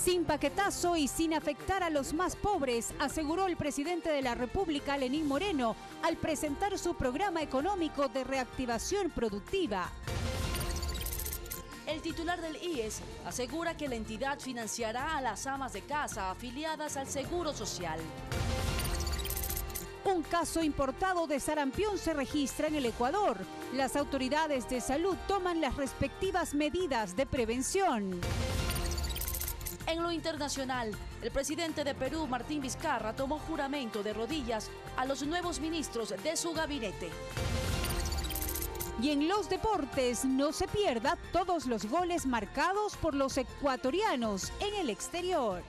Sin paquetazo y sin afectar a los más pobres, aseguró el presidente de la República, Lenín Moreno, al presentar su programa económico de reactivación productiva. El titular del IES asegura que la entidad financiará a las amas de casa afiliadas al Seguro Social. Un caso importado de sarampión se registra en el Ecuador. Las autoridades de salud toman las respectivas medidas de prevención. En lo internacional, el presidente de Perú, Martín Vizcarra, tomó juramento de rodillas a los nuevos ministros de su gabinete. Y en los deportes, no se pierda todos los goles marcados por los ecuatorianos en el exterior.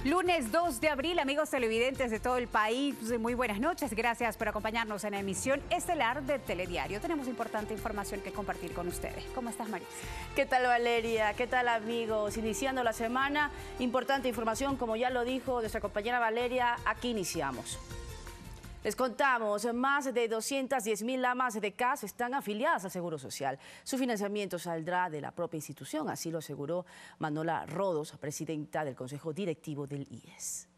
Lunes 2 de abril, amigos televidentes de todo el país, muy buenas noches. Gracias por acompañarnos en la emisión estelar de Telediario. Tenemos importante información que compartir con ustedes. ¿Cómo estás, Marisa? ¿Qué tal, Valeria? ¿Qué tal, amigos? Iniciando la semana, importante información, como ya lo dijo nuestra compañera Valeria, aquí iniciamos. Les contamos, más de 210.000 amas de casa están afiliadas al Seguro Social. Su financiamiento saldrá de la propia institución, así lo aseguró Manola Rodos, presidenta del Consejo Directivo del IES.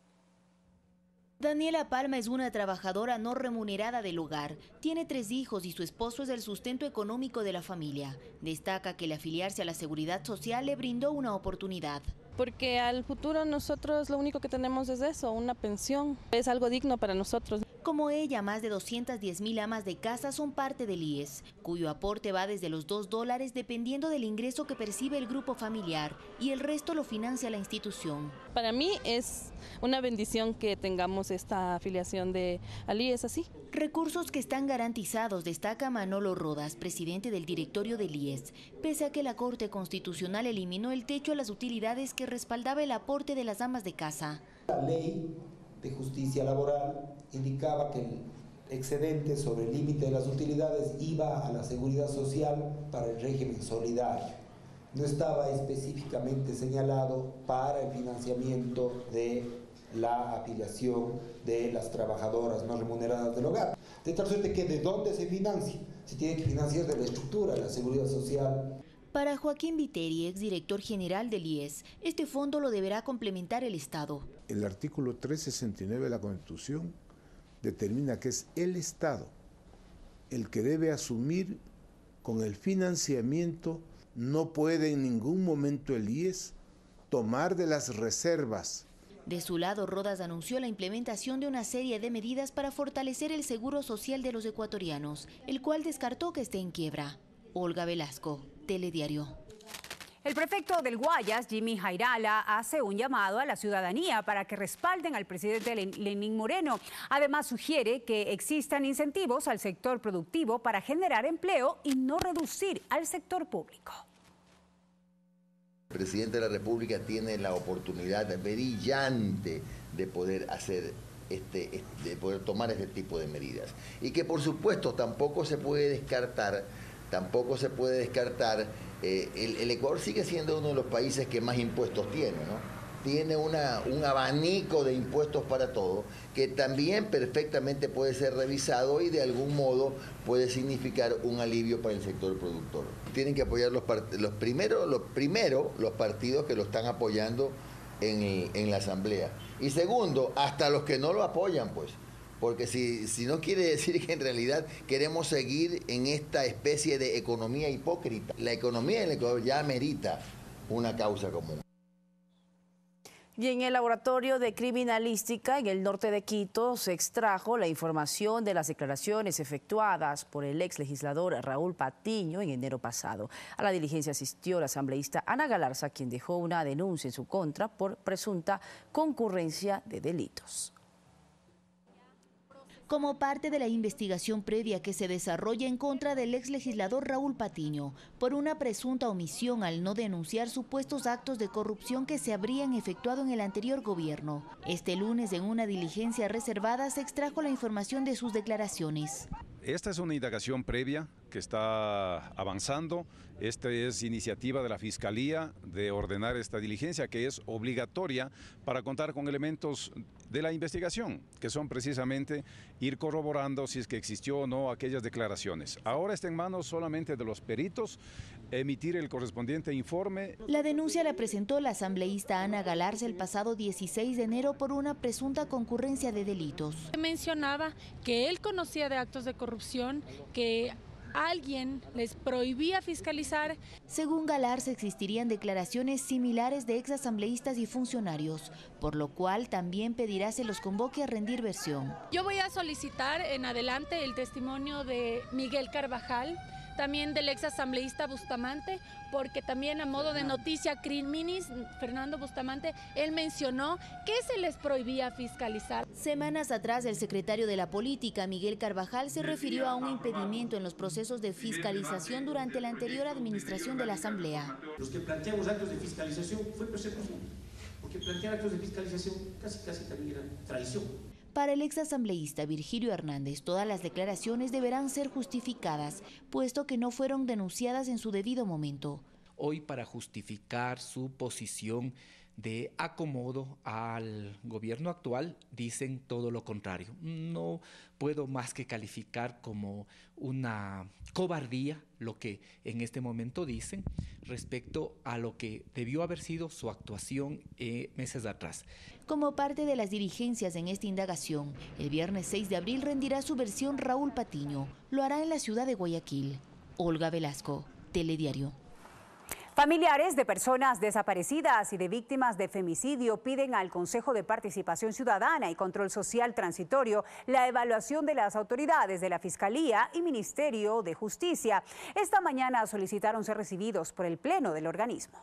Daniela Palma es una trabajadora no remunerada del hogar. Tiene 3 hijos y su esposo es el sustento económico de la familia. Destaca que el afiliarse a la Seguridad Social le brindó una oportunidad. Porque al futuro nosotros lo único que tenemos es eso, una pensión. Es algo digno para nosotros. Como ella, más de 210.000 amas de casa son parte del IES, cuyo aporte va desde los $2 dependiendo del ingreso que percibe el grupo familiar y el resto lo financia la institución. Para mí es una bendición que tengamos esta afiliación al IES así. Recursos que están garantizados, destaca Manolo Rodas, presidente del directorio del IES, pese a que la Corte Constitucional eliminó el techo a las utilidades que respaldaba el aporte de las amas de casa. La ley de justicia laboral indicaba que el excedente sobre el límite de las utilidades iba a la seguridad social para el régimen solidario. No estaba específicamente señalado para el financiamiento de la afiliación de las trabajadoras no remuneradas del hogar. De tal suerte que ¿de dónde se financia? Se tiene que financiar de la estructura de la seguridad social. Para Joaquín Viteri, exdirector general del IES, este fondo lo deberá complementar el Estado. El artículo 369 de la Constitución determina que es el Estado el que debe asumir con el financiamiento. No puede en ningún momento el IES tomar de las reservas. De su lado, Rodas anunció la implementación de una serie de medidas para fortalecer el seguro social de los ecuatorianos, el cual descartó que esté en quiebra. Olga Velasco, Telediario. El prefecto del Guayas, Jimmy Jairala, hace un llamado a la ciudadanía para que respalden al presidente Lenín Moreno. Además, sugiere que existan incentivos al sector productivo para generar empleo y no reducir al sector público. El presidente de la República tiene la oportunidad brillante de poder hacer de poder tomar este tipo de medidas. Y que por supuesto tampoco se puede descartar. El Ecuador sigue siendo uno de los países que más impuestos tiene, ¿no? Tiene un abanico de impuestos para todo, que también perfectamente puede ser revisado y de algún modo puede significar un alivio para el sector productor. Tienen que apoyar los partidos que lo están apoyando en la Asamblea. Y segundo, hasta los que no lo apoyan, pues. Porque si no quiere decir que en realidad queremos seguir en esta especie de economía hipócrita. La economía en el Ecuador ya amerita una causa común. Y en el laboratorio de criminalística en el norte de Quito se extrajo la información de las declaraciones efectuadas por el ex legislador Raúl Patiño en enero pasado. A la diligencia asistió la asambleísta Ana Galarza, quien dejó una denuncia en su contra por presunta concurrencia de delitos. Como parte de la investigación previa que se desarrolla en contra del exlegislador Raúl Patiño por una presunta omisión al no denunciar supuestos actos de corrupción que se habrían efectuado en el anterior gobierno. Este lunes, en una diligencia reservada, se extrajo la información de sus declaraciones. Esta es una indagación previa que está avanzando. Esta es iniciativa de la Fiscalía de ordenar esta diligencia, que es obligatoria para contar con elementos de la investigación, que son precisamente ir corroborando si es que existió o no aquellas declaraciones. Ahora está en manos solamente de los peritos emitir el correspondiente informe. La denuncia la presentó la asambleísta Ana Galarza el pasado 16 de enero por una presunta concurrencia de delitos. Mencionaba que él conocía de actos de corrupción, que alguien les prohibía fiscalizar. Según Galarza, existirían declaraciones similares de exasambleístas y funcionarios, por lo cual también pedirá se los convoque a rendir versión. Yo voy a solicitar en adelante el testimonio de Miguel Carvajal, también del exasambleísta Bustamante, porque también a modo de noticia criminis, Fernando Bustamante, él mencionó que se les prohibía fiscalizar. Semanas atrás, el secretario de la Política, Miguel Carvajal, se refirió a un impedimento en los procesos de fiscalización durante la anterior administración de la Asamblea. Los que planteamos actos de fiscalización fue persecución, porque plantear actos de fiscalización casi también era traición. Para el exasambleísta Virgilio Hernández, todas las declaraciones deberán ser justificadas, puesto que no fueron denunciadas en su debido momento. Hoy, para justificar su posición de acomodo al gobierno actual, dicen todo lo contrario. No puedo más que calificar como una cobardía lo que en este momento dicen respecto a lo que debió haber sido su actuación meses atrás. Como parte de las diligencias en esta indagación, el viernes 6 de abril rendirá su versión Raúl Patiño. Lo hará en la ciudad de Guayaquil. Olga Velasco, Telediario. Familiares de personas desaparecidas y de víctimas de femicidio piden al Consejo de Participación Ciudadana y Control Social Transitorio la evaluación de las autoridades de la Fiscalía y Ministerio de Justicia. Esta mañana solicitaron ser recibidos por el Pleno del organismo.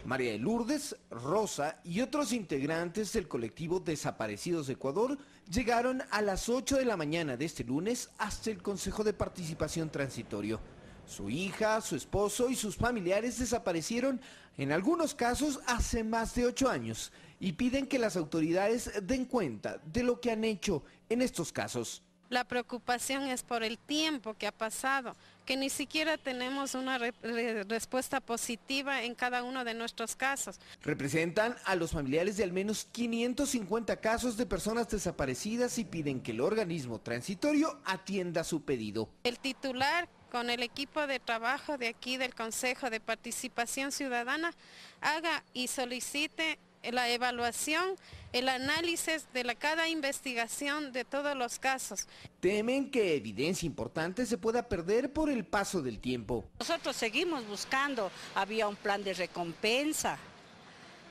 María de Lourdes, Rosa y otros integrantes del colectivo Desaparecidos de Ecuador llegaron a las 8 de la mañana de este lunes hasta el Consejo de Participación Transitorio. Su hija, su esposo y sus familiares desaparecieron, en algunos casos, hace más de 8 años y piden que las autoridades den cuenta de lo que han hecho en estos casos. La preocupación es por el tiempo que ha pasado, que ni siquiera tenemos una respuesta positiva en cada uno de nuestros casos. Representan a los familiares de al menos 550 casos de personas desaparecidas y piden que el organismo transitorio atienda su pedido. El titular, con el equipo de trabajo de aquí del Consejo de Participación Ciudadana, haga y solicite la evaluación, el análisis de cada investigación de todos los casos. Temen que evidencia importante se pueda perder por el paso del tiempo. Nosotros seguimos buscando, había un plan de recompensa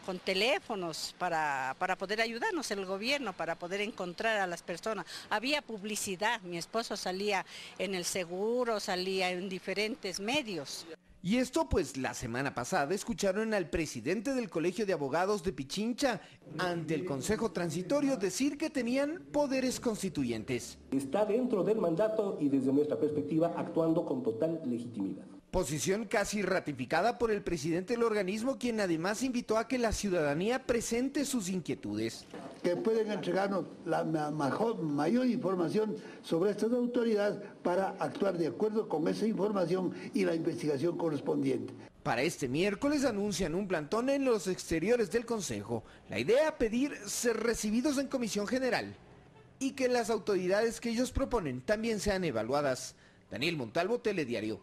con teléfonos para poder ayudarnos el gobierno, para poder encontrar a las personas. Había publicidad, mi esposo salía en el seguro, salía en diferentes medios. Y esto pues la semana pasada escucharon al presidente del Colegio de Abogados de Pichincha ante el Consejo Transitorio decir que tenían poderes constituyentes. Está dentro del mandato y desde nuestra perspectiva actuando con total legitimidad. Posición casi ratificada por el presidente del organismo, quien además invitó a que la ciudadanía presente sus inquietudes. Que pueden entregarnos la mayor información sobre estas autoridades para actuar de acuerdo con esa información y la investigación correspondiente. Para este miércoles anuncian un plantón en los exteriores del Consejo. La idea, pedir ser recibidos en Comisión General y que las autoridades que ellos proponen también sean evaluadas. Daniel Montalvo, Telediario.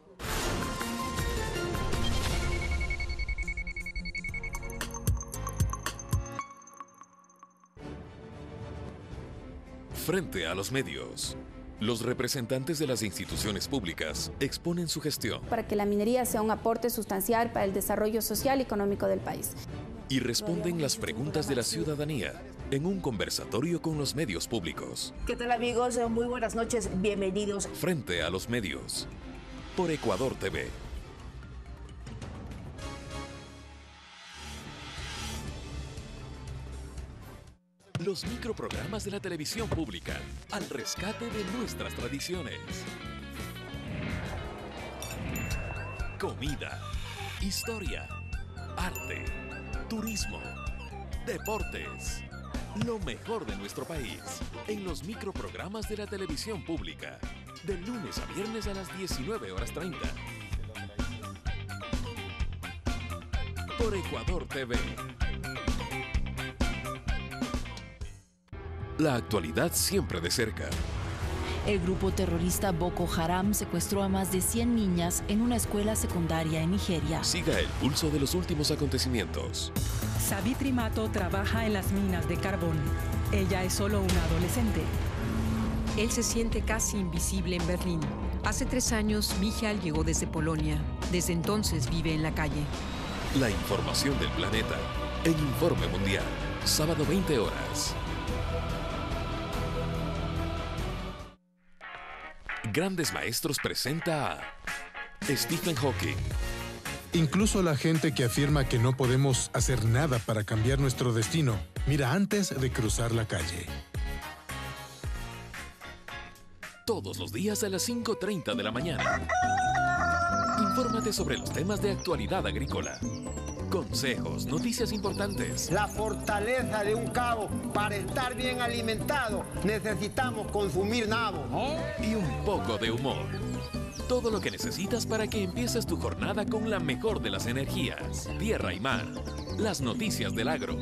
Frente a los medios, los representantes de las instituciones públicas exponen su gestión. Para que la minería sea un aporte sustancial para el desarrollo social y económico del país. Y responden las preguntas de la ciudadanía en un conversatorio con los medios públicos. ¿Qué tal, amigos? Muy buenas noches, bienvenidos. Frente a los medios, por Ecuador TV. Los microprogramas de la televisión pública al rescate de nuestras tradiciones. Comida, historia, arte, turismo, deportes, Lo mejor de nuestro país en los microprogramas de la televisión pública. De lunes a viernes a las 19:30. Por Ecuador TV. La actualidad siempre de cerca. El grupo terrorista Boko Haram secuestró a más de 100 niñas en una escuela secundaria en Nigeria. Siga el pulso de los últimos acontecimientos. Savitri Mato trabaja en las minas de carbón. Ella es solo una adolescente. Él se siente casi invisible en Berlín. Hace 3 años, Michael llegó desde Polonia. Desde entonces vive en la calle. La información del planeta en Informe Mundial. Sábado 20 horas. Grandes Maestros presenta a Stephen Hawking. Incluso la gente que afirma que no podemos hacer nada para cambiar nuestro destino, mira antes de cruzar la calle. Todos los días a las 5:30 de la mañana. Infórmate sobre los temas de actualidad agrícola. Consejos, noticias importantes. La fortaleza de un cabo. Para estar bien alimentado necesitamos consumir nabo. Y un poco de humor. Todo lo que necesitas para que empieces tu jornada con la mejor de las energías. Tierra y mar. Las noticias del agro.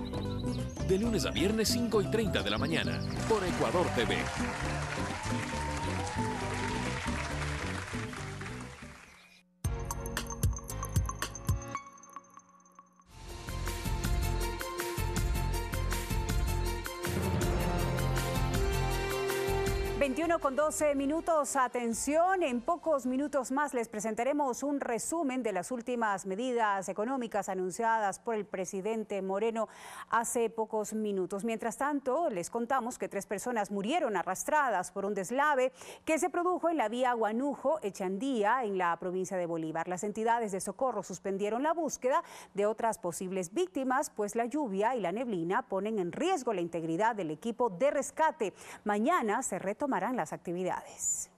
De lunes a viernes 5:30 de la mañana. Por Ecuador TV. Con 12 minutos, atención, en pocos minutos más les presentaremos un resumen de las últimas medidas económicas anunciadas por el presidente Moreno hace pocos minutos. Mientras tanto, les contamos que 3 personas murieron arrastradas por un deslave que se produjo en la vía Huánuco-Echandía en la provincia de Bolívar. Las entidades de socorro suspendieron la búsqueda de otras posibles víctimas, pues la lluvia y la neblina ponen en riesgo la integridad del equipo de rescate. Mañana se retomarán las actividades.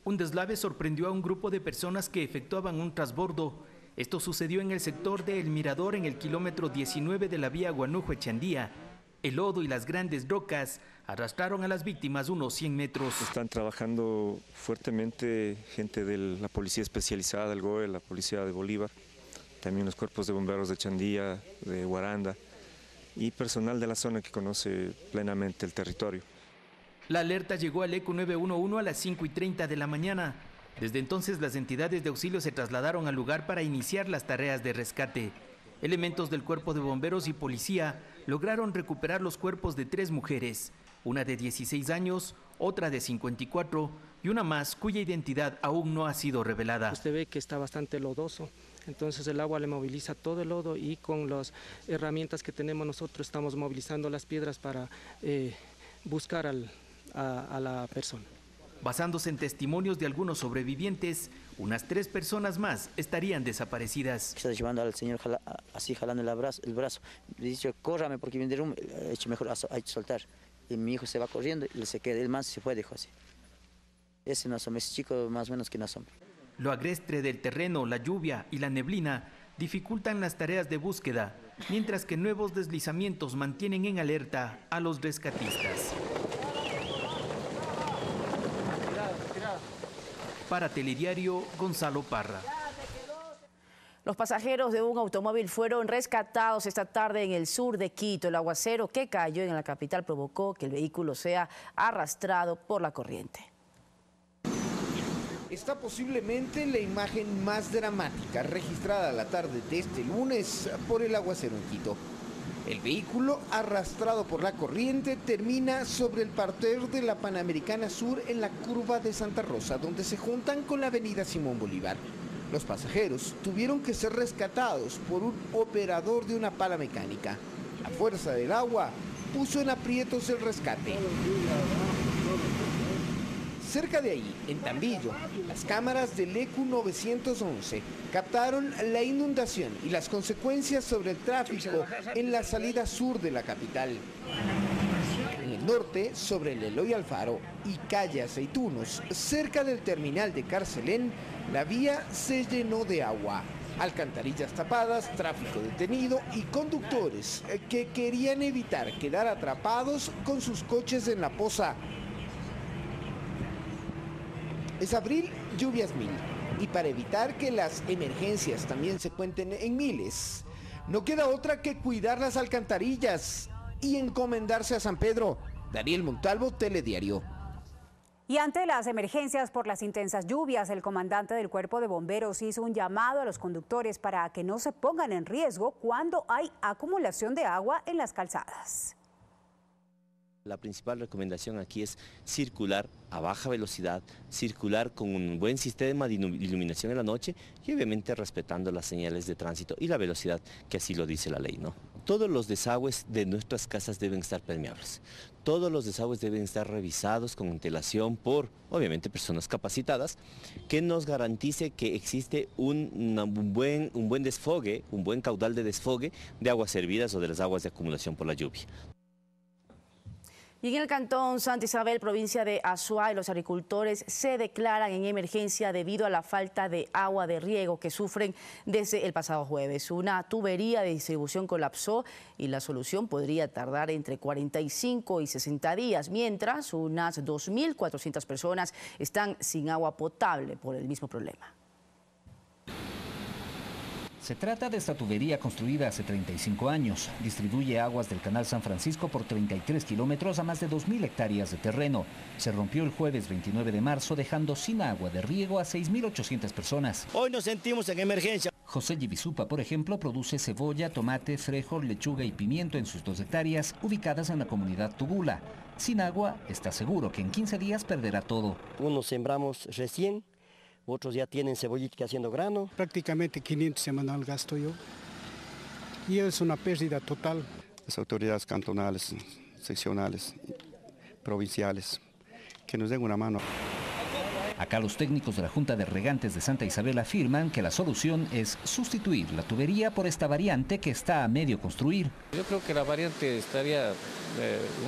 Un deslave sorprendió a un grupo de personas que efectuaban un transbordo. Esto sucedió en el sector de El Mirador, en el kilómetro 19 de la vía Huánuco-Echandía. El lodo y las grandes rocas arrastraron a las víctimas unos 100 metros. Están trabajando fuertemente gente de la policía especializada del GOE, la policía de Bolívar, también los cuerpos de bomberos de Echandía, de Guaranda y personal de la zona que conoce plenamente el territorio. La alerta llegó al ECO 911 a las 5:30 de la mañana. Desde entonces las entidades de auxilio se trasladaron al lugar para iniciar las tareas de rescate. Elementos del cuerpo de bomberos y policía lograron recuperar los cuerpos de 3 mujeres, una de 16 años, otra de 54 y una más cuya identidad aún no ha sido revelada. Usted ve que está bastante lodoso, entonces el agua le moviliza todo el lodo y con las herramientas que tenemos nosotros estamos movilizando las piedras para buscar a la persona. Basándose en testimonios de algunos sobrevivientes, unas 3 personas más estarían desaparecidas. Está llevando al señor así jalando el brazo. Le dice, córrame porque viene de rumbo, he hecho mejor hay que soltar. Y mi hijo se va corriendo y se queda, el más se fue, dijo así. Ese no asoma, ese chico más o menos que no asoma. Lo agreste del terreno, la lluvia y la neblina dificultan las tareas de búsqueda, mientras que nuevos deslizamientos mantienen en alerta a los rescatistas. Para Telediario, Gonzalo Parra. Los pasajeros de un automóvil fueron rescatados esta tarde en el sur de Quito. El aguacero que cayó en la capital provocó que el vehículo sea arrastrado por la corriente. Está posiblemente la imagen más dramática registrada la tarde de este lunes por el aguacero en Quito. El vehículo, arrastrado por la corriente, termina sobre el parterre de la Panamericana Sur en la curva de Santa Rosa, donde se juntan con la avenida Simón Bolívar. Los pasajeros tuvieron que ser rescatados por un operador de una pala mecánica. La fuerza del agua puso en aprietos el rescate. Cerca de ahí, en Tambillo, las cámaras del ECU 911 captaron la inundación y las consecuencias sobre el tráfico en la salida sur de la capital. En el norte, sobre el Eloy Alfaro y calle Aceitunos, cerca del terminal de Carcelén, la vía se llenó de agua. Alcantarillas tapadas, tráfico detenido y conductores que querían evitar quedar atrapados con sus coches en la poza. Es abril, lluvias mil. Y para evitar que las emergencias también se cuenten en miles, no queda otra que cuidar las alcantarillas y encomendarse a San Pedro. Daniel Montalvo, Telediario. Y ante las emergencias por las intensas lluvias, el comandante del Cuerpo de Bomberos hizo un llamado a los conductores para que no se pongan en riesgo cuando hay acumulación de agua en las calzadas. La principal recomendación aquí es circular a baja velocidad, circular con un buen sistema de iluminación en la noche y obviamente respetando las señales de tránsito y la velocidad que así lo dice la ley, ¿no? Todos los desagües de nuestras casas deben estar permeables. Todos los desagües deben estar revisados con antelación por, obviamente, personas capacitadas que nos garantice que existe un buen desfogue, un buen caudal de desfogue de aguas servidas o de las aguas de acumulación por la lluvia. Y en el cantón Santa Isabel, provincia de Azuay, los agricultores se declaran en emergencia debido a la falta de agua de riego que sufren desde el pasado jueves. Una tubería de distribución colapsó y la solución podría tardar entre 45 y 60 días, mientras unas 2.400 personas están sin agua potable por el mismo problema. Se trata de esta tubería construida hace 35 años. Distribuye aguas del Canal San Francisco por 33 kilómetros a más de 2.000 hectáreas de terreno. Se rompió el jueves 29 de marzo, dejando sin agua de riego a 6.800 personas. Hoy nos sentimos en emergencia. José Yivisupa, por ejemplo, produce cebolla, tomate, frijol, lechuga y pimiento en sus 2 hectáreas, ubicadas en la comunidad Tugula. Sin agua, está seguro que en 15 días perderá todo. Unos sembramos recién, otros ya tienen cebollita haciendo grano. Prácticamente 500 semanal gasto yo. Y es una pérdida total. Las autoridades cantonales, seccionales, provinciales, que nos den una mano. Acá los técnicos de la Junta de Regantes de Santa Isabel afirman que la solución es sustituir la tubería por esta variante que está a medio construir. Yo creo que la variante estaría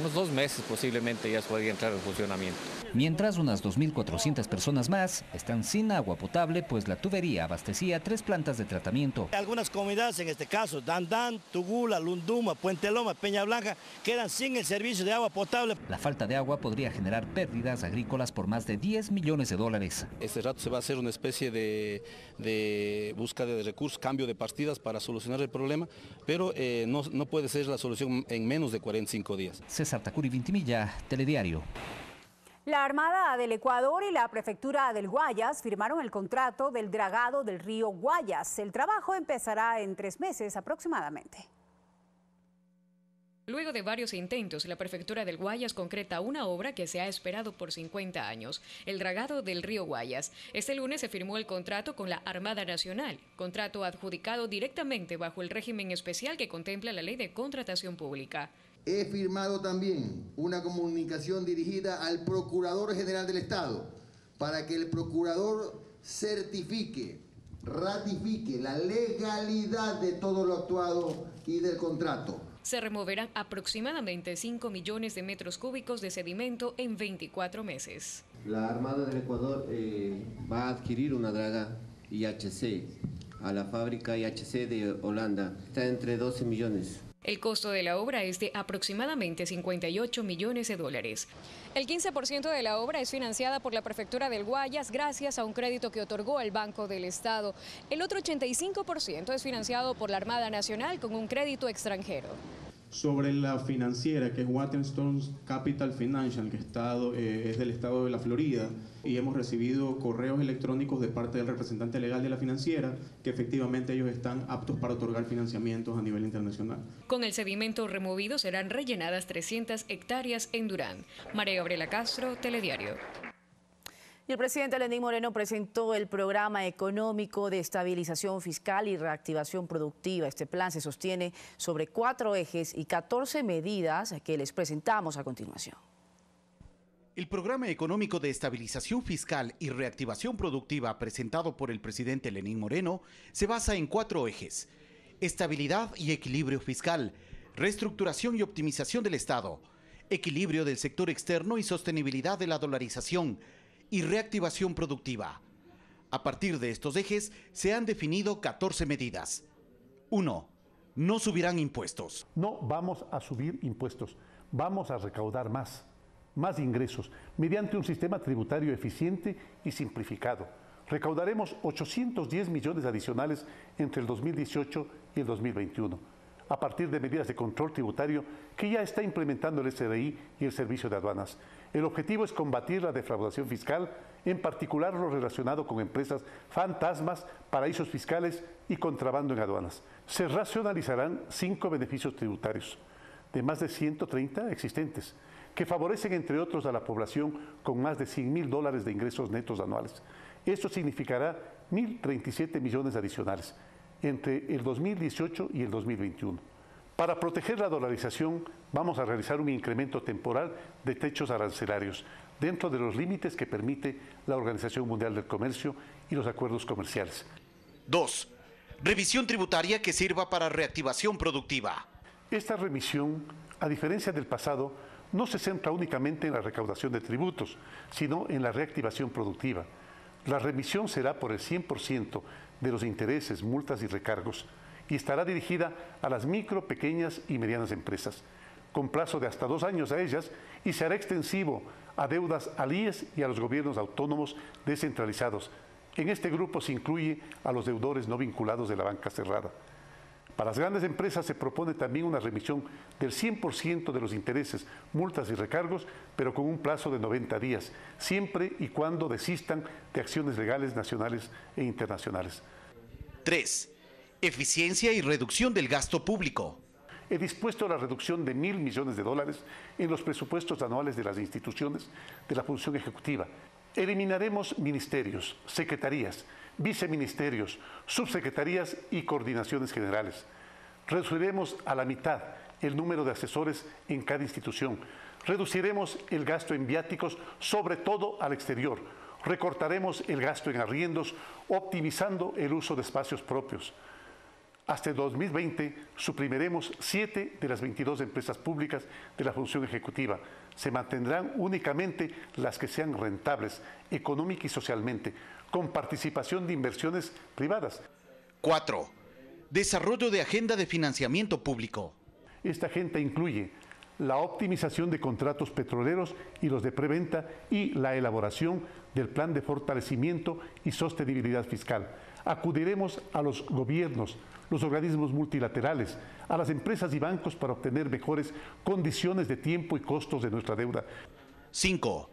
unos 2 meses posiblemente ya podría entrar en funcionamiento. Mientras unas 2.400 personas más están sin agua potable, pues la tubería abastecía 3 plantas de tratamiento. Algunas comunidades, en este caso, Dandán, Tugula, Lunduma, Puente Loma, Peña Blanca, quedan sin el servicio de agua potable. La falta de agua podría generar pérdidas agrícolas por más de 10 millones de dólares. Este rato se va a hacer una especie de búsqueda de recursos, cambio de partidas para solucionar el problema, pero no puede ser la solución en menos de 45 días. César Tacuri Vintimilla, Telediario. La Armada del Ecuador y la Prefectura del Guayas firmaron el contrato del dragado del río Guayas. El trabajo empezará en 3 meses aproximadamente. Luego de varios intentos, la Prefectura del Guayas concreta una obra que se ha esperado por 50 años, el dragado del río Guayas. Este lunes se firmó el contrato con la Armada Nacional, contrato adjudicado directamente bajo el régimen especial que contempla la Ley de Contratación Pública. He firmado también una comunicación dirigida al Procurador General del Estado para que el Procurador certifique, ratifique la legalidad de todo lo actuado y del contrato. Se removerán aproximadamente 5 millones de metros cúbicos de sedimento en 24 meses. La Armada del Ecuador va a adquirir una draga IHC a la fábrica IHC de Holanda. Está entre 12 millones. El costo de la obra es de aproximadamente 58 millones de dólares. El 15% de la obra es financiada por la Prefectura del Guayas gracias a un crédito que otorgó el Banco del Estado. El otro 85% es financiado por la Armada Nacional con un crédito extranjero. Sobre la financiera, que es Waterstone Capital Financial, que es del estado de la Florida, y hemos recibido correos electrónicos de parte del representante legal de la financiera, que efectivamente ellos están aptos para otorgar financiamientos a nivel internacional. Con el sedimento removido serán rellenadas 300 hectáreas en Durán. María Gabriela Castro, Telediario. Y el presidente Lenín Moreno presentó el programa económico de estabilización fiscal y reactivación productiva. Este plan se sostiene sobre 4 ejes y 14 medidas que les presentamos a continuación. El programa económico de estabilización fiscal y reactivación productiva presentado por el presidente Lenín Moreno se basa en 4 ejes: estabilidad y equilibrio fiscal, reestructuración y optimización del Estado, equilibrio del sector externo y sostenibilidad de la dolarización, y reactivación productiva. A partir de estos ejes se han definido 14 medidas. 1. No subirán impuestos. No vamos a subir impuestos, vamos a recaudar más ingresos, mediante un sistema tributario eficiente y simplificado. Recaudaremos 810 millones adicionales entre el 2018 y el 2021, a partir de medidas de control tributario que ya está implementando el SRI y el Servicio de Aduanas. El objetivo es combatir la defraudación fiscal, en particular lo relacionado con empresas fantasmas, paraísos fiscales y contrabando en aduanas. Se racionalizarán 5 beneficios tributarios, de más de 130 existentes, que favorecen entre otros a la población con más de $100.000 de ingresos netos anuales. Esto significará 1.037 millones adicionales entre el 2018 y el 2021. Para proteger la dolarización, vamos a realizar un incremento temporal de techos arancelarios dentro de los límites que permite la Organización Mundial del Comercio y los acuerdos comerciales. 2. Revisión tributaria que sirva para reactivación productiva. Esta revisión, a diferencia del pasado, no se centra únicamente en la recaudación de tributos, sino en la reactivación productiva. La revisión será por el 100% de los intereses, multas y recargos y estará dirigida a las micro, pequeñas y medianas empresas, con plazo de hasta 2 años a ellas, y se hará extensivo a deudas al IES y a los gobiernos autónomos descentralizados. En este grupo se incluye a los deudores no vinculados de la banca cerrada. Para las grandes empresas se propone también una remisión del 100% de los intereses, multas y recargos, pero con un plazo de 90 días, siempre y cuando desistan de acciones legales nacionales e internacionales. 3. Eficiencia y reducción del gasto público. He dispuesto la reducción de $1.000 millones en los presupuestos anuales de las instituciones de la función ejecutiva. Eliminaremos ministerios, secretarías, viceministerios, subsecretarías y coordinaciones generales. Reduciremos a la mitad el número de asesores en cada institución. Reduciremos el gasto en viáticos, sobre todo al exterior. Recortaremos el gasto en arriendos, optimizando el uso de espacios propios. Hasta el 2020 suprimiremos 7 de las 22 empresas públicas de la función ejecutiva. Se mantendrán únicamente las que sean rentables, económica y socialmente, con participación de inversiones privadas. 4. Desarrollo de agenda de financiamiento público. Esta agenda incluye la optimización de contratos petroleros y los de preventa y la elaboración del plan de fortalecimiento y sostenibilidad fiscal. Acudiremos a los gobiernos, los organismos multilaterales, a las empresas y bancos para obtener mejores condiciones de tiempo y costos de nuestra deuda. 5.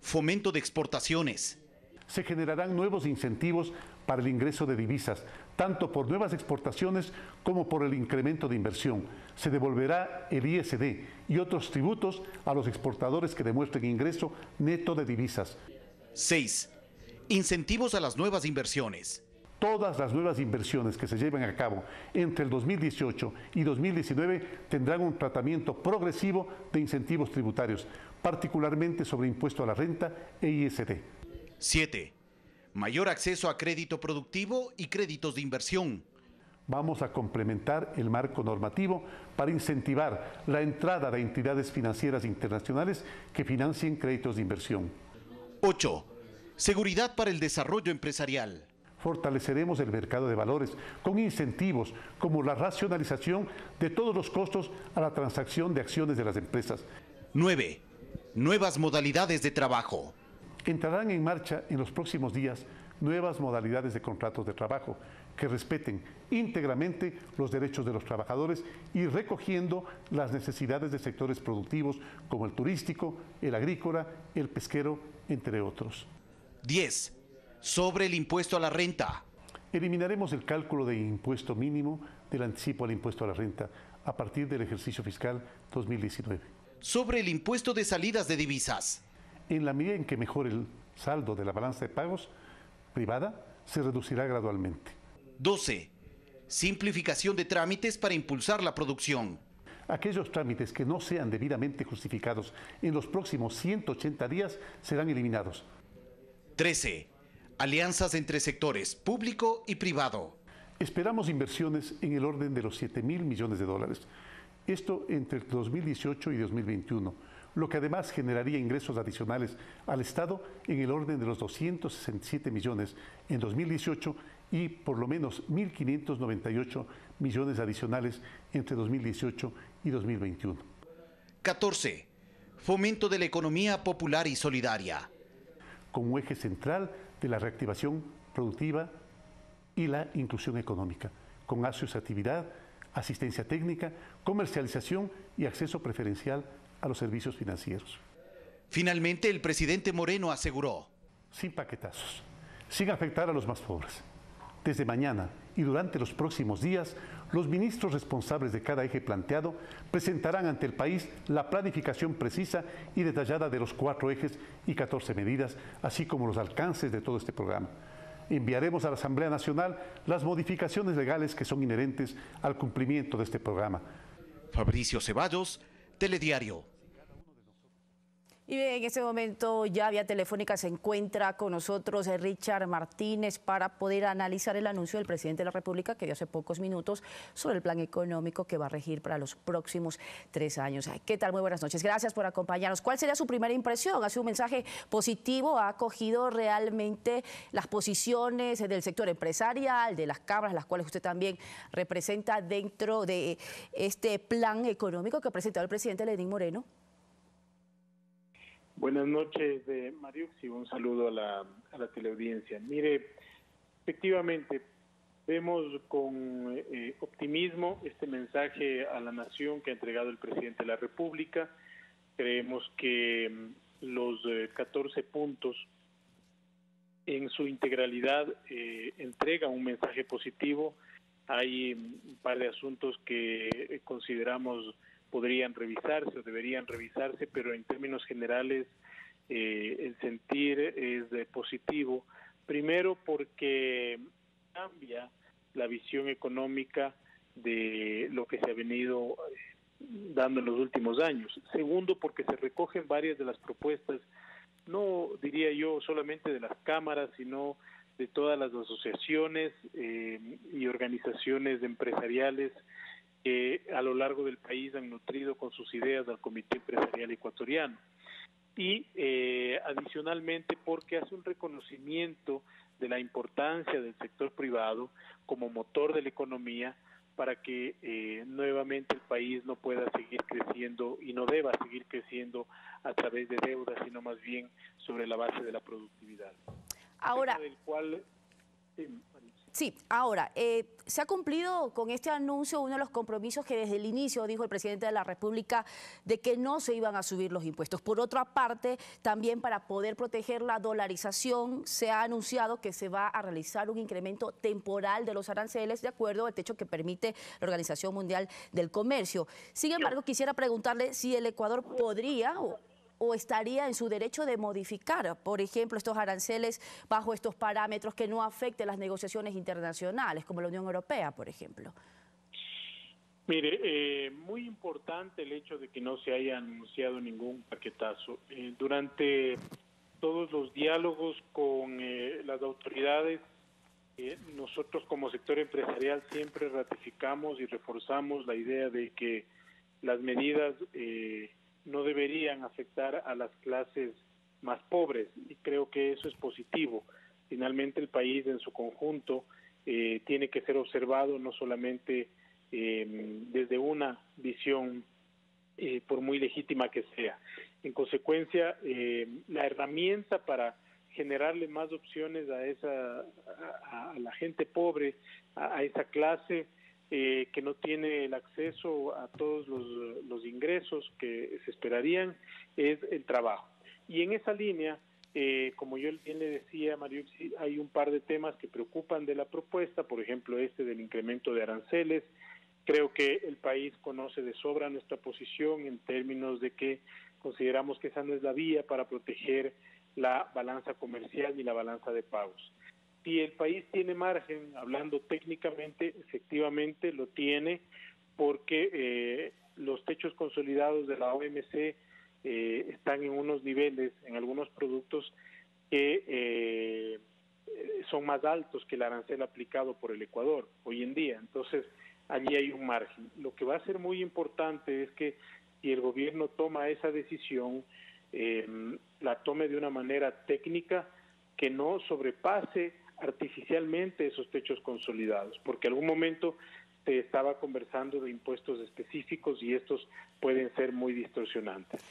Fomento de exportaciones. Se generarán nuevos incentivos para el ingreso de divisas, tanto por nuevas exportaciones como por el incremento de inversión. Se devolverá el ISD y otros tributos a los exportadores que demuestren ingreso neto de divisas. 6. Incentivos a las nuevas inversiones. Todas las nuevas inversiones que se lleven a cabo entre el 2018 y 2019 tendrán un tratamiento progresivo de incentivos tributarios, particularmente sobre impuesto a la renta e ISD. 7. Mayor acceso a crédito productivo y créditos de inversión. Vamos a complementar el marco normativo para incentivar la entrada de entidades financieras internacionales que financien créditos de inversión. 8. Seguridad para el desarrollo empresarial. Fortaleceremos el mercado de valores con incentivos como la racionalización de todos los costos a la transacción de acciones de las empresas. 9. Nuevas modalidades de trabajo. Entrarán en marcha en los próximos días nuevas modalidades de contratos de trabajo que respeten íntegramente los derechos de los trabajadores y recogiendo las necesidades de sectores productivos como el turístico, el agrícola, el pesquero, entre otros. 10. Sobre el impuesto a la renta. Eliminaremos el cálculo de impuesto mínimo del anticipo al impuesto a la renta a partir del ejercicio fiscal 2019. Sobre el impuesto de salidas de divisas. En la medida en que mejore el saldo de la balanza de pagos privada, se reducirá gradualmente. 12. Simplificación de trámites para impulsar la producción. Aquellos trámites que no sean debidamente justificados en los próximos 180 días serán eliminados. 13. Alianzas entre sectores público y privado. Esperamos inversiones en el orden de los $7.000 millones. Esto entre el 2018 y 2021, lo que además generaría ingresos adicionales al Estado en el orden de los 267 millones en 2018 y por lo menos 1.598 millones adicionales entre 2018 y 2021. 14. Fomento de la economía popular y solidaria. Como eje central de la reactivación productiva y la inclusión económica, con asociatividad, asistencia técnica, comercialización y acceso preferencial a los servicios financieros. Finalmente, el presidente Moreno aseguró: sin paquetazos, sin afectar a los más pobres. Desde mañana y durante los próximos días, los ministros responsables de cada eje planteado presentarán ante el país la planificación precisa y detallada de los 4 ejes y 14 medidas, así como los alcances de todo este programa. Enviaremos a la Asamblea Nacional las modificaciones legales que son inherentes al cumplimiento de este programa. Fabricio Ceballos, Telediario. Y bien, en este momento ya vía telefónica se encuentra con nosotros Richard Martínez para poder analizar el anuncio del presidente de la República que dio hace pocos minutos sobre el plan económico que va a regir para los próximos 3 años. ¿Qué tal? Muy buenas noches. Gracias por acompañarnos. ¿Cuál sería su primera impresión? ¿Ha sido un mensaje positivo? ¿Ha acogido realmente las posiciones del sector empresarial, de las cámaras, las cuales usted también representa dentro de este plan económico que ha presentado el presidente Lenín Moreno? Buenas noches, Mariux, y un saludo a la teleaudiencia. Mire, efectivamente, vemos con optimismo este mensaje a la nación que ha entregado el presidente de la República. Creemos que los 14 puntos en su integralidad entregan un mensaje positivo. Hay un par de asuntos que consideramos podrían revisarse o deberían revisarse, pero en términos generales el sentir es positivo. Primero porque cambia la visión económica de lo que se ha venido dando en los últimos años. Segundo, porque se recogen varias de las propuestas, no diría yo solamente de las cámaras, sino de todas las asociaciones y organizaciones empresariales que a lo largo del país han nutrido con sus ideas al Comité Empresarial Ecuatoriano. Y adicionalmente porque hace un reconocimiento de la importancia del sector privado como motor de la economía para que nuevamente el país no pueda seguir creciendo y no deba seguir creciendo a través de deuda, sino más bien sobre la base de la productividad. Ahora, del cual, sí, ahora, se ha cumplido con este anuncio uno de los compromisos que desde el inicio dijo el presidente de la República de que no se iban a subir los impuestos. Por otra parte, también para poder proteger la dolarización, se ha anunciado que se va a realizar un incremento temporal de los aranceles de acuerdo al techo que permite la Organización Mundial del Comercio. Sin embargo, quisiera preguntarle si el Ecuador podría o estaría en su derecho de modificar, por ejemplo, estos aranceles bajo estos parámetros que no afecten las negociaciones internacionales, como la Unión Europea, por ejemplo. Mire, muy importante el hecho de que no se haya anunciado ningún paquetazo. Durante todos los diálogos con las autoridades, nosotros como sector empresarial siempre ratificamos y reforzamos la idea de que las medidas no deberían afectar a las clases más pobres, y creo que eso es positivo. Finalmente el país en su conjunto tiene que ser observado no solamente desde una visión, por muy legítima que sea. En consecuencia, la herramienta para generarle más opciones a la gente pobre, a esa clase que no tiene el acceso a todos los ingresos que se esperarían, es el trabajo. Y en esa línea, como yo bien le decía, Mario, hay un par de temas que preocupan de la propuesta, por ejemplo, del incremento de aranceles. Creo que el país conoce de sobra nuestra posición en términos de que consideramos que esa no es la vía para proteger la balanza comercial ni la balanza de pagos. Si el país tiene margen, hablando técnicamente, efectivamente lo tiene, porque los techos consolidados de la OMC están en unos niveles, en algunos productos, que son más altos que el arancel aplicado por el Ecuador hoy en día. Entonces, allí hay un margen. Lo que va a ser muy importante es que si el gobierno toma esa decisión, la tome de una manera técnica que no sobrepase artificialmente esos techos consolidados, porque en algún momento se estaba conversando de impuestos específicos y estos pueden ser muy distorsionantes.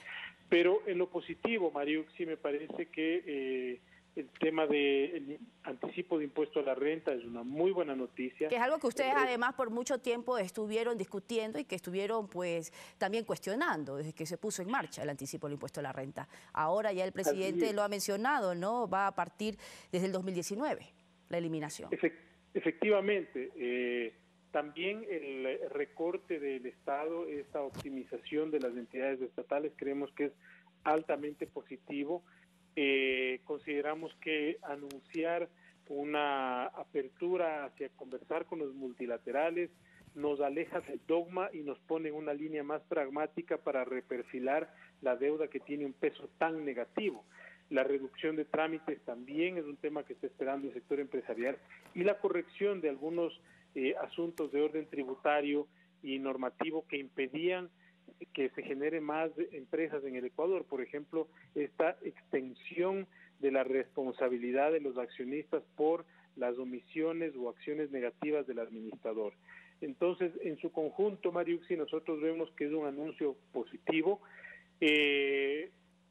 Pero en lo positivo, Mariux, sí me parece que el tema del anticipo de impuesto a la renta es una muy buena noticia. Que es algo que ustedes además por mucho tiempo estuvieron discutiendo y que estuvieron pues también cuestionando desde que se puso en marcha el anticipo del impuesto a la renta. Ahora ya el presidente lo ha mencionado, ¿no? Va a partir desde el 2019 la eliminación. Efectivamente. También el recorte del Estado, esta optimización de las entidades estatales, creemos que es altamente positivo. Consideramos que anunciar una apertura hacia conversar con los multilaterales nos aleja del dogma y nos pone en una línea más pragmática para reperfilar la deuda que tiene un peso tan negativo. La reducción de trámites también es un tema que está esperando el sector empresarial y la corrección de algunos asuntos de orden tributario y normativo que impedían que se genere más empresas en el Ecuador. Por ejemplo, esta extensión de la responsabilidad de los accionistas por las omisiones o acciones negativas del administrador. Entonces, en su conjunto, Mariuxi, nosotros vemos que es un anuncio positivo.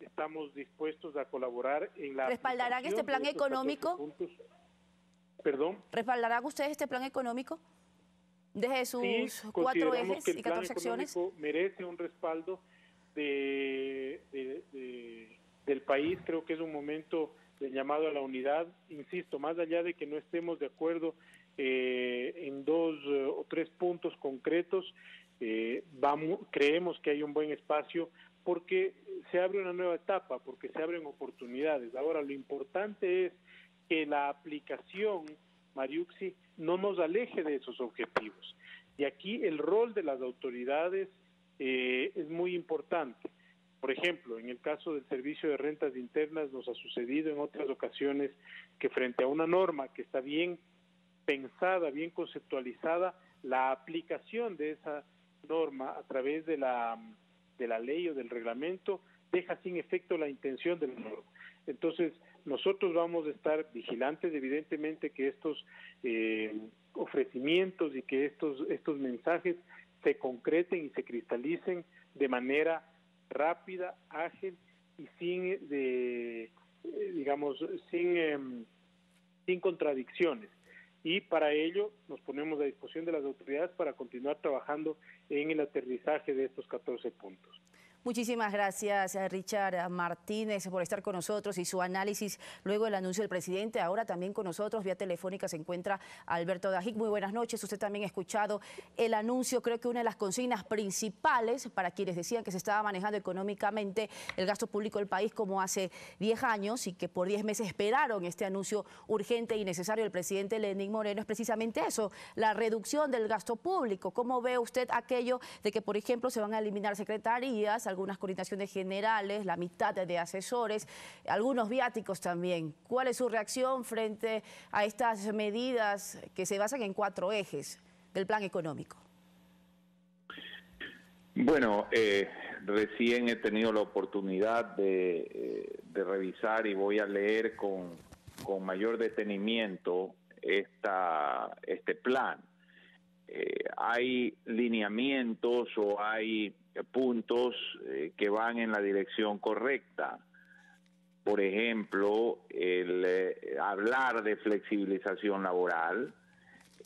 Estamos dispuestos a colaborar en la... ¿Respaldarán este plan económico? ¿Perdón? ¿Respaldarán ustedes este plan económico? Desde sus 4 ejes y 14 acciones. Merece un respaldo del país. Creo que es un momento de llamado a la unidad. Insisto, más allá de que no estemos de acuerdo en 2 o 3 puntos concretos, creemos que hay un buen espacio porque se abre una nueva etapa, porque se abren oportunidades. Ahora, lo importante es que la aplicación, Mariuxi, no nos aleje de esos objetivos. Y aquí el rol de las autoridades es muy importante. Por ejemplo, en el caso del Servicio de Rentas Internas nos ha sucedido en otras ocasiones que frente a una norma que está bien pensada, bien conceptualizada, la aplicación de esa norma a través de la ley o del reglamento deja sin efecto la intención de la norma. Entonces, nosotros vamos a estar vigilantes, evidentemente, que estos ofrecimientos y que estos mensajes se concreten y se cristalicen de manera rápida, ágil y sin contradicciones. Y para ello nos ponemos a disposición de las autoridades para continuar trabajando en el aterrizaje de estos 14 puntos. Muchísimas gracias, Richard Martínez, por estar con nosotros y su análisis luego del anuncio del presidente. Ahora también con nosotros, vía telefónica, se encuentra Alberto Dajic. Muy buenas noches. Usted también ha escuchado el anuncio. Creo que una de las consignas principales para quienes decían que se estaba manejando económicamente el gasto público del país como hace 10 años y que por 10 meses esperaron este anuncio urgente y necesario del presidente Lenín Moreno es precisamente eso, la reducción del gasto público. ¿Cómo ve usted aquello de que, por ejemplo, se van a eliminar secretarías, algunas coordinaciones generales, la mitad de asesores, algunos viáticos también? ¿Cuál es su reacción frente a estas medidas que se basan en 4 ejes del plan económico? Bueno, recién he tenido la oportunidad de revisar y voy a leer con mayor detenimiento este plan. Hay lineamientos o hay puntos que van en la dirección correcta. Por ejemplo, el hablar de flexibilización laboral,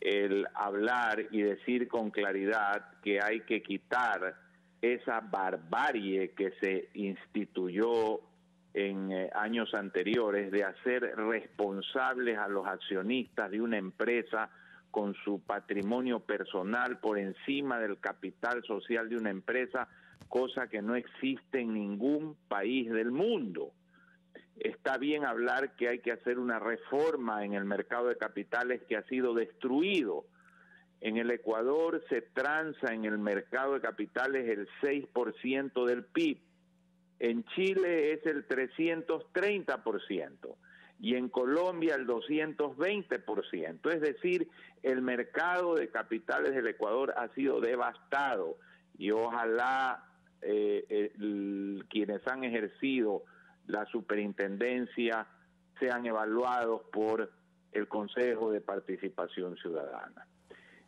el hablar y decir con claridad que hay que quitar esa barbarie que se instituyó en años anteriores de hacer responsables a los accionistas de una empresa con su patrimonio personal por encima del capital social de una empresa, cosa que no existe en ningún país del mundo. Está bien hablar que hay que hacer una reforma en el mercado de capitales que ha sido destruido. En el Ecuador se transa en el mercado de capitales el 6% del PIB. En Chile es el 330%. Y en Colombia el 220%. Es decir, el mercado de capitales del Ecuador ha sido devastado y ojalá quienes han ejercido la superintendencia sean evaluados por el Consejo de Participación Ciudadana.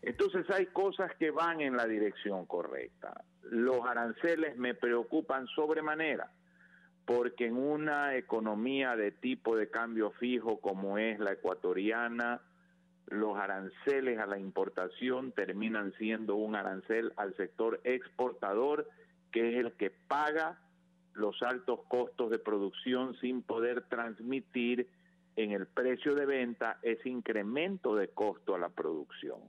Entonces hay cosas que van en la dirección correcta. Los aranceles me preocupan sobremanera, porque en una economía de tipo de cambio fijo como es la ecuatoriana, los aranceles a la importación terminan siendo un arancel al sector exportador, que es el que paga los altos costos de producción sin poder transmitir en el precio de venta ese incremento de costo a la producción.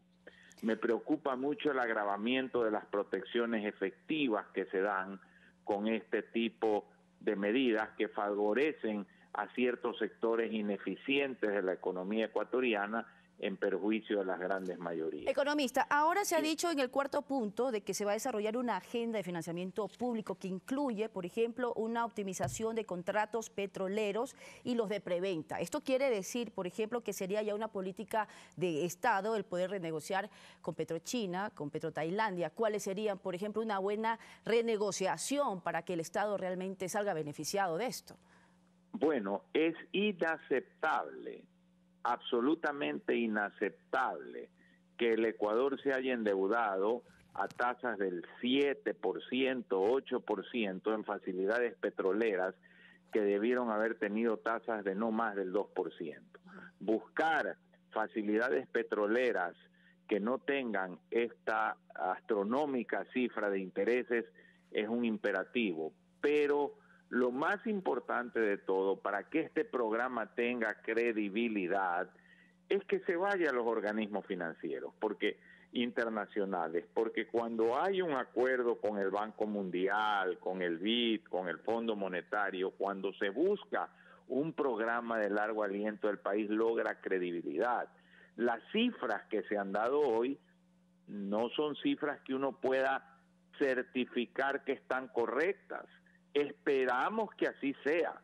Me preocupa mucho el agravamiento de las protecciones efectivas que se dan con este tipo de medidas que favorecen a ciertos sectores ineficientes de la economía ecuatoriana en perjuicio de las grandes mayorías. Economista, ahora se ha dicho en el cuarto punto de que se va a desarrollar una agenda de financiamiento público que incluye, por ejemplo, una optimización de contratos petroleros y los de preventa. Esto quiere decir, por ejemplo, que sería ya una política de Estado el poder renegociar con Petrochina, con Petrotailandia. ¿Cuáles serían, por ejemplo, una buena renegociación para que el Estado realmente salga beneficiado de esto? Bueno, es inaceptable, absolutamente inaceptable, que el Ecuador se haya endeudado a tasas del 7%, 8% en facilidades petroleras que debieron haber tenido tasas de no más del 2%. Buscar facilidades petroleras que no tengan esta astronómica cifra de intereses es un imperativo, pero lo más importante de todo, para que este programa tenga credibilidad, es que se vaya a los organismos financieros, internacionales, porque cuando hay un acuerdo con el Banco Mundial, con el BID, con el Fondo Monetario, cuando se busca un programa de largo aliento, el país logra credibilidad. Las cifras que se han dado hoy no son cifras que uno pueda certificar que están correctas. Esperamos que así sea,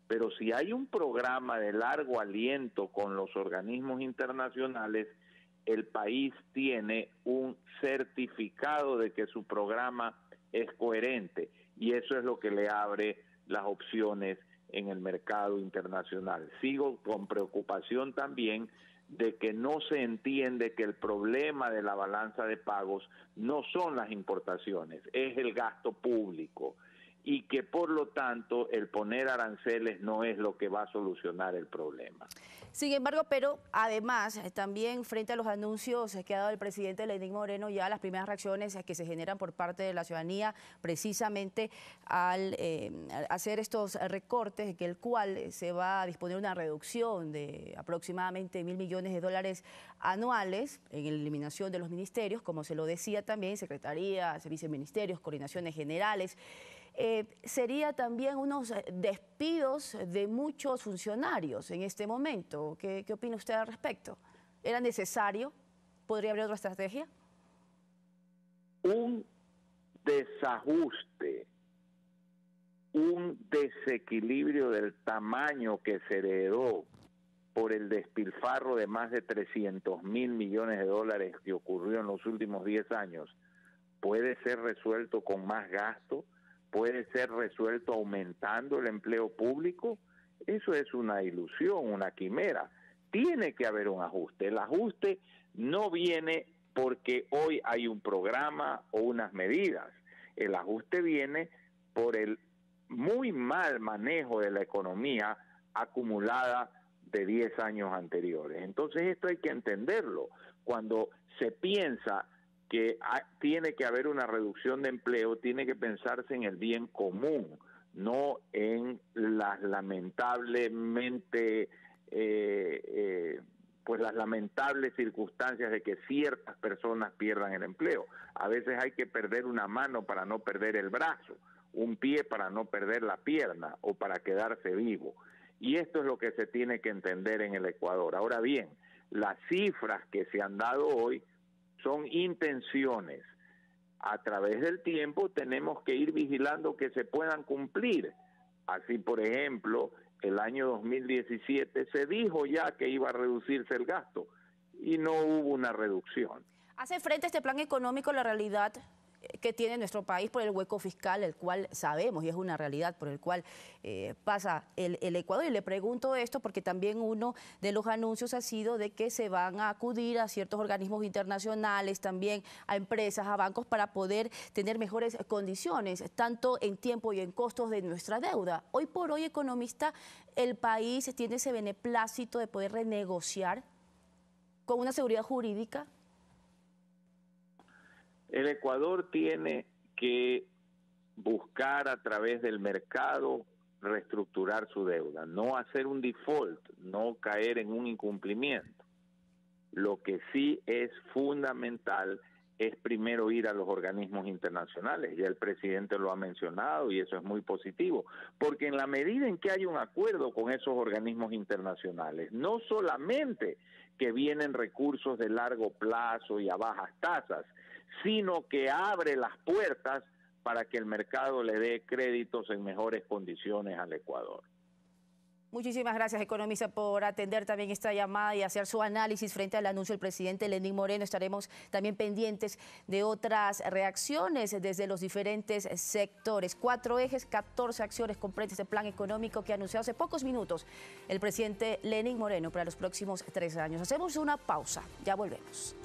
pero si hay un programa de largo aliento con los organismos internacionales, el país tiene un certificado de que su programa es coherente y eso es lo que le abre las opciones en el mercado internacional. Sigo con preocupación también de que no se entiende que el problema de la balanza de pagos no son las importaciones, es el gasto público, y que por lo tanto el poner aranceles no es lo que va a solucionar el problema. Sin embargo, pero además también frente a los anuncios que ha dado el presidente Lenín Moreno, ya las primeras reacciones que se generan por parte de la ciudadanía precisamente al hacer estos recortes, que el cual se va a disponer una reducción de aproximadamente $1.000 millones anuales en la eliminación de los ministerios, como se lo decía también, secretarías, viceministerios, coordinaciones generales. Sería también unos despidos de muchos funcionarios en este momento. ¿Qué opina usted al respecto? ¿Era necesario? ¿Podría haber otra estrategia? Un desajuste, un desequilibrio del tamaño que se heredó por el despilfarro de más de $300.000 millones que ocurrió en los últimos 10 años, puede ser resuelto con más gasto. ¿Puede ser resuelto aumentando el empleo público? Eso es una ilusión, una quimera. Tiene que haber un ajuste. El ajuste no viene porque hoy hay un programa o unas medidas. El ajuste viene por el muy mal manejo de la economía acumulada de 10 años anteriores. Entonces esto hay que entenderlo. Cuando se piensa que tiene que haber una reducción de empleo, tiene que pensarse en el bien común, no en las lamentablemente las lamentables circunstancias de que ciertas personas pierdan el empleo. A veces hay que perder una mano para no perder el brazo, un pie para no perder la pierna o para quedarse vivo. Y esto es lo que se tiene que entender en el Ecuador. Ahora bien, las cifras que se han dado hoy son intenciones. A través del tiempo tenemos que ir vigilando que se puedan cumplir. Así, por ejemplo, el año 2017 se dijo ya que iba a reducirse el gasto y no hubo una reducción. ¿Hace frente a este plan económico la realidad que tiene nuestro país por el hueco fiscal, el cual sabemos y es una realidad por el cual pasa el Ecuador. Y le pregunto esto porque también uno de los anuncios ha sido de que se van a acudir a ciertos organismos internacionales, también a empresas, a bancos, para poder tener mejores condiciones, tanto en tiempo y en costos de nuestra deuda. Hoy por hoy, economista, el país tiene ese beneplácito de poder renegociar con una seguridad jurídica. El Ecuador tiene que buscar a través del mercado reestructurar su deuda, no hacer un default, no caer en un incumplimiento. Lo que sí es fundamental es primero ir a los organismos internacionales. Ya el presidente lo ha mencionado y eso es muy positivo, porque en la medida en que hay un acuerdo con esos organismos internacionales, no solamente que vienen recursos de largo plazo y a bajas tasas, sino que abre las puertas para que el mercado le dé créditos en mejores condiciones al Ecuador. Muchísimas gracias, economista, por atender también esta llamada y hacer su análisis frente al anuncio del presidente Lenín Moreno. Estaremos también pendientes de otras reacciones desde los diferentes sectores. 4 ejes, 14 acciones comprende este plan económico que anunció hace pocos minutos el presidente Lenín Moreno para los próximos 3 años. Hacemos una pausa, ya volvemos.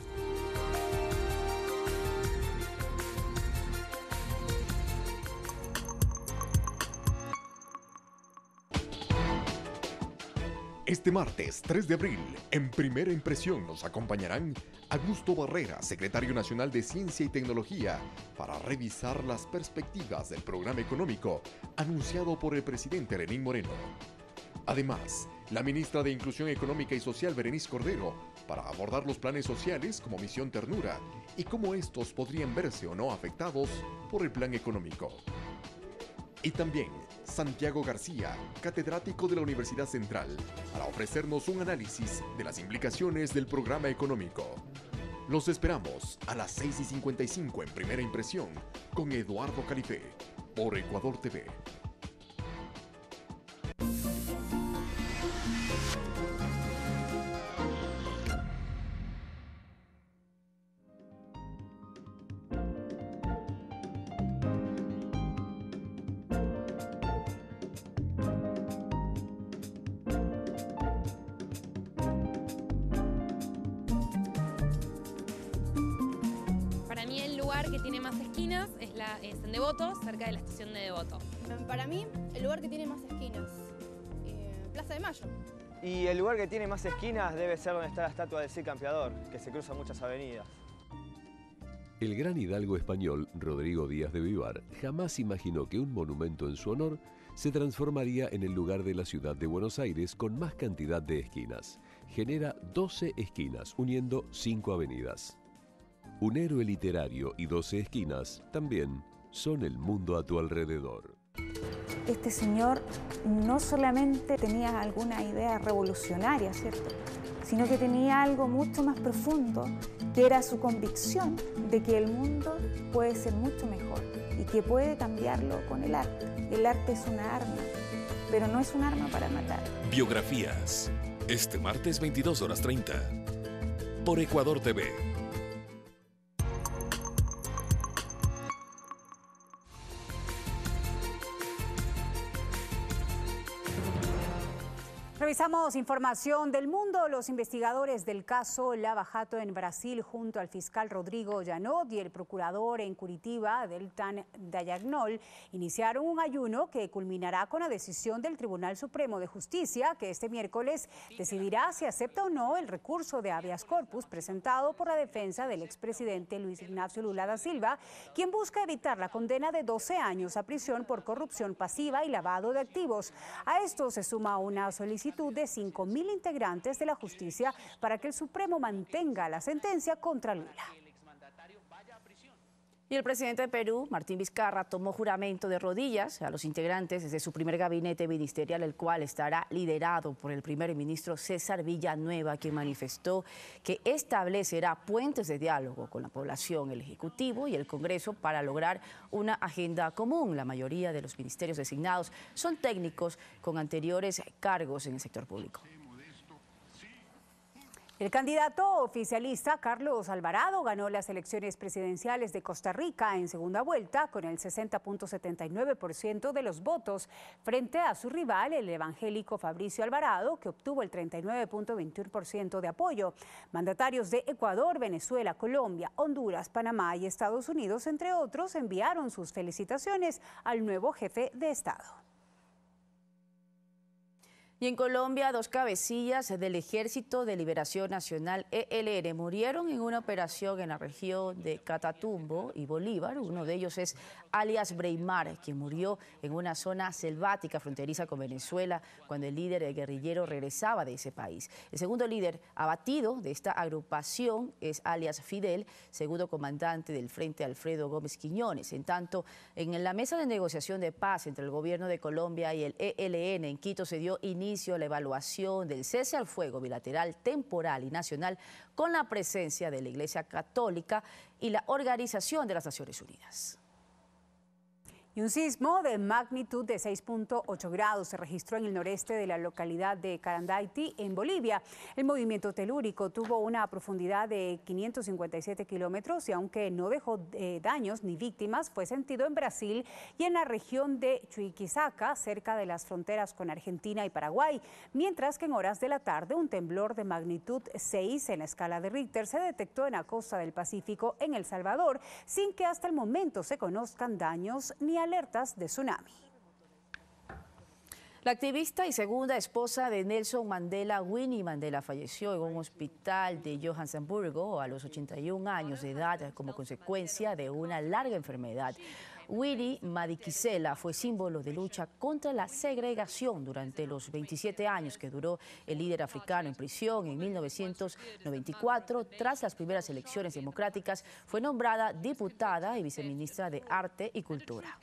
Este martes 3 de abril, en Primera Impresión, nos acompañarán Augusto Barrera, secretario nacional de Ciencia y Tecnología, para revisar las perspectivas del programa económico anunciado por el presidente Lenín Moreno. Además, la ministra de Inclusión Económica y Social, Berenice Cordero, para abordar los planes sociales como Misión Ternura y cómo estos podrían verse o no afectados por el plan económico. Y también Santiago García, catedrático de la Universidad Central, para ofrecernos un análisis de las implicaciones del programa económico. Los esperamos a las 6:55 en Primera Impresión con Eduardo Califé, por Ecuador TV. Que tiene más esquinas es en Devoto, cerca de la estación de Devoto. Para mí, el lugar que tiene más esquinas, Plaza de Mayo. Y el lugar que tiene más esquinas debe ser donde está la estatua del Cid Campeador, que se cruza muchas avenidas. El gran hidalgo español, Rodrigo Díaz de Vivar, jamás imaginó que un monumento en su honor se transformaría en el lugar de la ciudad de Buenos Aires con más cantidad de esquinas. Genera 12 esquinas, uniendo 5 avenidas. Un héroe literario y 12 esquinas también son el mundo a tu alrededor. Este señor no solamente tenía alguna idea revolucionaria, ¿cierto?, sino que tenía algo mucho más profundo, que era su convicción de que el mundo puede ser mucho mejor y que puede cambiarlo con el arte. El arte es una arma, pero no es un arma para matar. Biografías, este martes 22:30, por Ecuador TV. Revisamos información del mundo. Los investigadores del caso Lava Jato en Brasil, junto al fiscal Rodrigo Janot y el procurador en Curitiba, Deltan Dallagnol, iniciaron un ayuno que culminará con la decisión del Tribunal Supremo de Justicia, que este miércoles decidirá si acepta o no el recurso de habeas corpus presentado por la defensa del expresidente Luis Ignacio Lula da Silva, quien busca evitar la condena de 12 años a prisión por corrupción pasiva y lavado de activos. A esto se suma una solicitud de 5.000 integrantes de la justicia para que el Supremo mantenga la sentencia contra Lula. Y el presidente de Perú, Martín Vizcarra, tomó juramento de rodillas a los integrantes de su primer gabinete ministerial, el cual estará liderado por el primer ministro César Villanueva, quien manifestó que establecerá puentes de diálogo con la población, el Ejecutivo y el Congreso para lograr una agenda común. La mayoría de los ministerios designados son técnicos con anteriores cargos en el sector público. El candidato oficialista Carlos Alvarado ganó las elecciones presidenciales de Costa Rica en segunda vuelta con el 60.79% de los votos frente a su rival, el evangélico Fabricio Alvarado, que obtuvo el 39.21% de apoyo. Mandatarios de Ecuador, Venezuela, Colombia, Honduras, Panamá y Estados Unidos, entre otros, enviaron sus felicitaciones al nuevo jefe de Estado. Y en Colombia, 2 cabecillas del Ejército de Liberación Nacional, ELN, murieron en una operación en la región de Catatumbo y Bolívar. Uno de ellos es alias Breimar, quien murió en una zona selvática fronteriza con Venezuela cuando el líder guerrillero regresaba de ese país. El segundo líder abatido de esta agrupación es alias Fidel, segundo comandante del Frente Alfredo Gómez Quiñones. En tanto, en la mesa de negociación de paz entre el gobierno de Colombia y el ELN en Quito se dio inicio la evaluación del cese al fuego bilateral, temporal y nacional con la presencia de la Iglesia Católica y la Organización de las Naciones Unidas. Y un sismo de magnitud de 6.8 grados se registró en el noreste de la localidad de Carandaití, en Bolivia. El movimiento telúrico tuvo una profundidad de 557 kilómetros y aunque no dejó daños ni víctimas, fue sentido en Brasil y en la región de Chuquisaca, cerca de las fronteras con Argentina y Paraguay, mientras que en horas de la tarde un temblor de magnitud 6 en la escala de Richter se detectó en la costa del Pacífico en El Salvador, sin que hasta el momento se conozcan daños ni alertas de tsunami. La activista y segunda esposa de Nelson Mandela, Winnie Mandela, falleció en un hospital de Johannesburgo a los 81 años de edad como consecuencia de una larga enfermedad. Winnie Madikizela fue símbolo de lucha contra la segregación durante los 27 años que duró el líder africano en prisión. En 1994, tras las primeras elecciones democráticas, fue nombrada diputada y viceministra de Arte y Cultura.